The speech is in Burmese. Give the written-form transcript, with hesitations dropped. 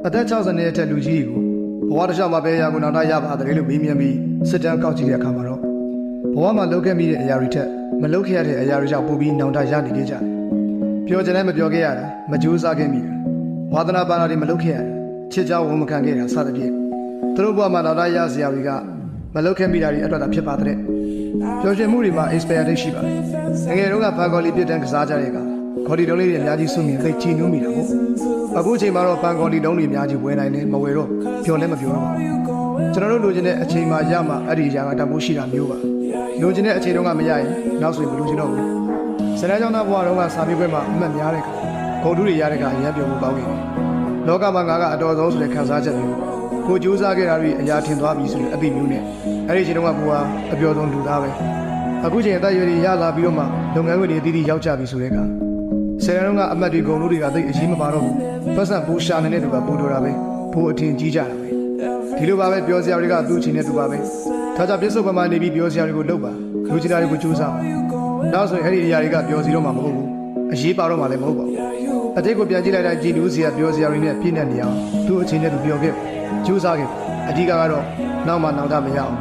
အသက်60နှစ်အထက်လူကြီးကိုဘဝတစ်လျှောက်မှာပဲရာကိုနောင်တရပါတယ်လို့မေးမြန်းပြီးစစ်တမ်းကောက်ကြည့်တဲ့အခါမှာတော့ဘဝမှာလုပ်ခဲ့မိတဲ့အရာတွေထက်မလုပ်ခဲ့ရတဲ့အရာတွေကြောင့်ပိုပြီးနောင်တရနေကြတယ်။ပြောချင်တယ်မပြောခဲ့ရတာမကြိုးစားခဲ့မိတာဝါသနာပါတာတွေမလုပ်ခဲ့ရတာချစ်ကြောင်းဝန်မခံခဲ့တာစသဖြင့်သူတို့ဘဝမှာနောင်တရစရာတွေကမလုပ်ခဲ့မိတာတွေအတွက်သာဖြစ်ပါတဲ့။ပြောချင်မှုတွေမှာ experience ရှိပါတယ်။ငယ်တုန်းကဖန်ကော်လီပြစ်တန်းကစားကြတဲ့အခါခေါ်ဒီတုံးလေးတွေအများကြီးစုမြင်သိချီနှူးမိတာပေါ့။အခုချိန်မှာတော့ဖန်ကော်လီတုံးတွေအများကြီးဝယ်နိုင်တယ်မဝယ်တော့ပြောလည်းမပြောတော့ဘူး။ကျွန်တော်တို့လိုချင်တဲ့အချိန်မှာရမှအဲ့ဒီအရာကတတ်ဖို့ရှိတာမျိုးပါ။လိုချင်တဲ့အချိန်တုန်းကမရရင်နောက်ဆိုရင်မလိုချင်တော့ဘူး။စနေကြောင့်တော့ဘဝတုန်းကစာပေပွဲမှာအမှတ်များတဲ့အခါဂုဏ်ထူးတွေရတဲ့အခါအရင်ပြောမှုပေါင်းခဲ့တယ်။လောကမှာငါကအတော်ဆုံးဆိုတဲ့ခံစားချက်မျိုးကိုကြိုးစားခဲ့တာတွေအရာထင်သွားပြီဆိုတဲ့အပိမျိုးနဲ့အဲ့ဒီအချိန်တုန်းကဘဝအပျော်ဆုံးလူသားပဲ။အခုချိန်အသက်အရွယ်တွေရလာပြီးတော့မှလုပ်ငန်းခွင်တွေအသီးသီးရောက်ကြပြီဆိုတဲ့အခါဆယ်တန်းတုန်းကအမတ်တွေဂုဏ်ထူးတွေကသိအရေးမပါတော့ဘူးပတ်စံပိုးရှာနေတဲ့သူကပိုးတော်တာပဲပိုးအထင်ကြီးကြတာပဲဒီလိုပါပဲပြောစရာတွေကသူ့ချင်းနဲ့သူပါပဲဒါကြောင့်ပြစ္ဆုတ်ပမာနေပြီးပြောစရာတွေကိုလုပ်ပါလူချင်တာတွေကိုကြိုးစားပါနောက်ဆိုရင်အဲ့ဒီအရာတွေကပြောစီတော့မှမဟုတ်ဘူးအရေးပါတော့မှလည်းမဟုတ်ပါဘူးအတိတ်ကိုပြန်ကြည့်လိုက်တိုင်းကြည်လူစရာပြောစရာတွေနဲ့ပြည့်နေနေအောင်သူ့အချင်းနဲ့သူပြောခဲ့ကြိုးစားခဲ့အဓိကကတော့နောက်မှနောက်တာမရအောင်